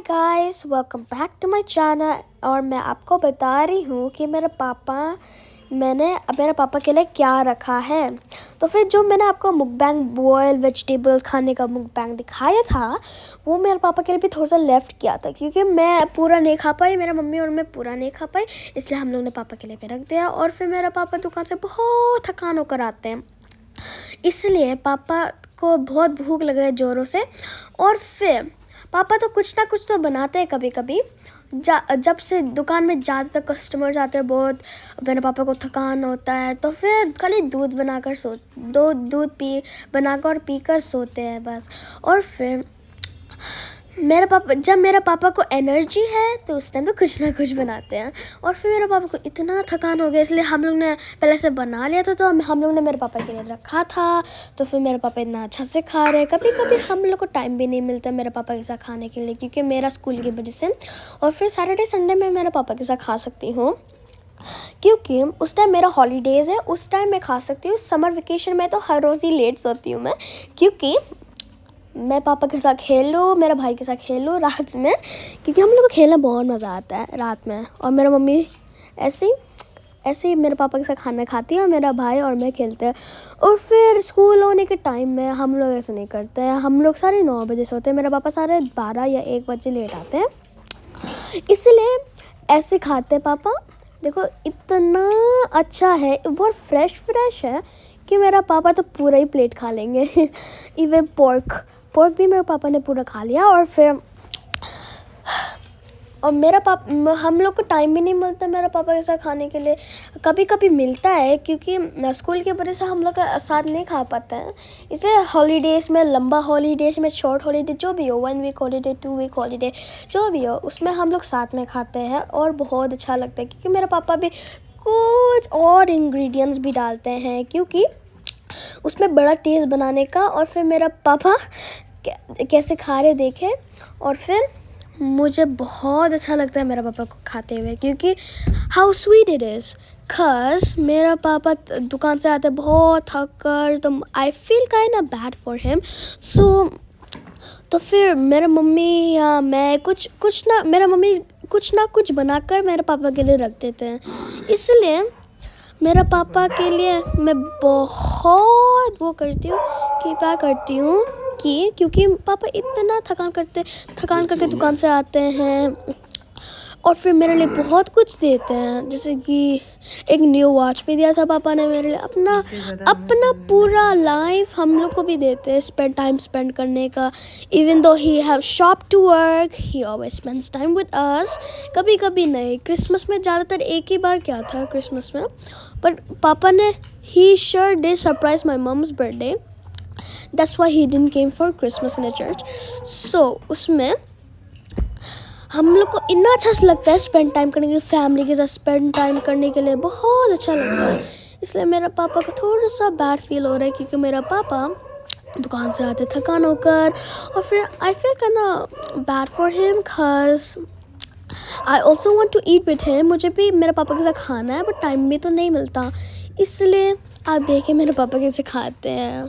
Guys, welcome back to my channel. और मैं आपको बता रही हूँ कि मैंने मेरे पापा के लिए क्या रखा है। तो फिर जो मैंने आपको मुकबैंग बॉयल वेजिटेबल्स खाने का मुकबैंग दिखाया था, वो मेरे पापा के लिए भी थोड़ा सा लेफ़्ट किया था, क्योंकि मैं पूरा नहीं खा पाई, मेरा मम्मी और मैं पूरा नहीं खा पाई, इसलिए हम लोग ने पापा के लिए भी रख दिया। और फिर मेरे पापा दुकान से बहुत थकान होकर आते हैं, इसलिए पापा को बहुत भूख लग रहा है ज़ोरों से। और फिर पापा तो कुछ ना कुछ तो बनाते हैं कभी कभी। जब से दुकान में ज़्यादातर कस्टमर्स आते हैं, बहुत मेरे पापा को थकान होता है, तो फिर खाली दूध पी बनाकर और पीकर सोते हैं बस। और फिर जब मेरे पापा को एनर्जी है तो उस टाइम तो कुछ ना कुछ बनाते हैं। और फिर मेरे पापा को इतना थकान हो गया, इसलिए हम लोग ने पहले से बना लिया था, तो हम लोग ने मेरे पापा के लिए रखा था। तो फिर मेरे पापा इतना अच्छा से खा रहे हैं। कभी कभी हम लोग को टाइम भी नहीं मिलता मेरे पापा के साथ खाने के लिए, क्योंकि मेरा स्कूल की वजह से। और फिर सैटरडे संडे में मेरे पापा के साथ खा सकती हूँ, क्योंकि उस टाइम मेरा हॉलीडेज़ है, उस टाइम मैं खा सकती हूँ। समर वेकेशन में तो हर रोज़ ही लेट सोती हूँ मैं, क्योंकि मैं पापा के साथ खेलूँ, मेरे भाई के साथ खेलूँ रात में, क्योंकि हम लोग को खेलना बहुत मज़ा आता है रात में। और मेरा मम्मी ऐसे ही मेरे पापा के साथ खाना खाती है, और मेरा भाई और मैं खेलते हैं। और फिर स्कूल होने के टाइम में हम लोग ऐसे नहीं करते हैं, हम लोग 9:30 सोते हैं। मेरे पापा 12:30 या 1 बजे लेट आते हैं, इसलिए ऐसे खाते हैं पापा। देखो इतना अच्छा है, बहुत फ्रेश है कि मेरा पापा तो पूरा ही प्लेट खा लेंगे। इवन पोर्क भी मेरे पापा ने पूरा खा लिया। और फिर हम लोग को टाइम भी नहीं मिलता मेरे पापा के साथ खाने के लिए। कभी कभी मिलता है, क्योंकि स्कूल की वजह से हम लोग का साथ नहीं खा पाते हैं। इसे हॉलीडेज़ में, लंबा हॉलीडेज में, शॉर्ट हॉलीडे जो भी हो, 1 वीक हॉलीडे, 2 वीक हॉलीडे जो भी हो, उसमें हम लोग साथ में खाते हैं और बहुत अच्छा लगता है। क्योंकि मेरे पापा भी कुछ और इंग्रेडिएंट्स भी डालते हैं, क्योंकि उसमें बड़ा टेस्ट बनाने का। और फिर मेरा पापा कैसे खा रहे देखे, और फिर मुझे बहुत अच्छा लगता है मेरा पापा को खाते हुए, क्योंकि हाउ स्वीट इट इज़। खस मेरा पापा दुकान से आते बहुत थक कर, तो I feel kind of bad for him. तो फिर मेरा मम्मी या मैं मेरा मम्मी कुछ ना कुछ बनाकर मेरे पापा के लिए रख देते हैं। इसलिए मेरा पापा के लिए मैं बहुत क्या करती हूँ कि क्योंकि पापा इतना थकान करके दुकान से आते हैं, और फिर मेरे लिए बहुत कुछ देते हैं। जैसे कि एक न्यू वॉच भी दिया था पापा ने मेरे लिए। अपना पूरा लाइफ हम लोग को भी देते हैं टाइम स्पेंड करने का। Even though he have shop to work, he always spends time with us. कभी कभी नहीं, क्रिसमस में ज़्यादातर एक ही बार क्या था क्रिसमस में, पर पापा ने ही sure did surprise my mom's birthday. That's why he didn't came for Christmas in a church. So उसमें हम लोग को इतना अच्छा लगता है स्पेंड टाइम करने के, फैमिली के साथ स्पेंड टाइम करने के लिए बहुत अच्छा लगता है। इसलिए मेरा पापा को थोड़ा सा बैड फील हो रहा है, क्योंकि मेरा पापा दुकान से आते थकान होकर। और फिर आई फील करना bad for him, cause I also want to eat with him. मुझे भी मेरे पापा के साथ खाना है, बट टाइम भी तो नहीं मिलता। इसलिए आप देखिए मेरे पापा कैसे खाते हैं।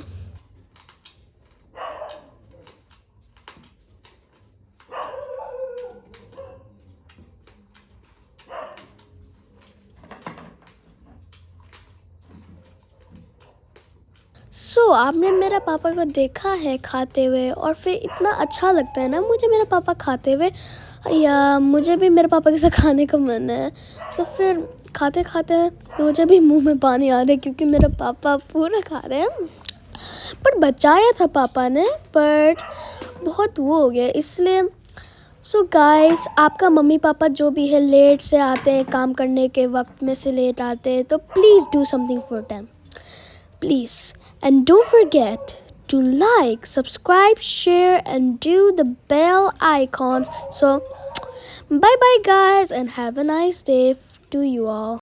आपने मेरा पापा को देखा है खाते हुए, और फिर इतना अच्छा लगता है ना मुझे मेरा पापा खाते हुए, या मुझे भी मेरे पापा के साथ खाने का मन है। तो फिर खाते खाते मुझे भी मुंह में पानी आ रहा है, क्योंकि मेरा पापा पूरा खा रहे हैं। पर बचाया था पापा ने, बट बहुत वो हो गया, इसलिए। सो गाइस, आपका मम्मी पापा जो भी है लेट से आते हैं, काम करने के वक्त में से लेट आते हैं, तो please do something for them, please. And don't forget to like, subscribe, share, and do the bell icons. So bye bye guys, and have a nice day to you all.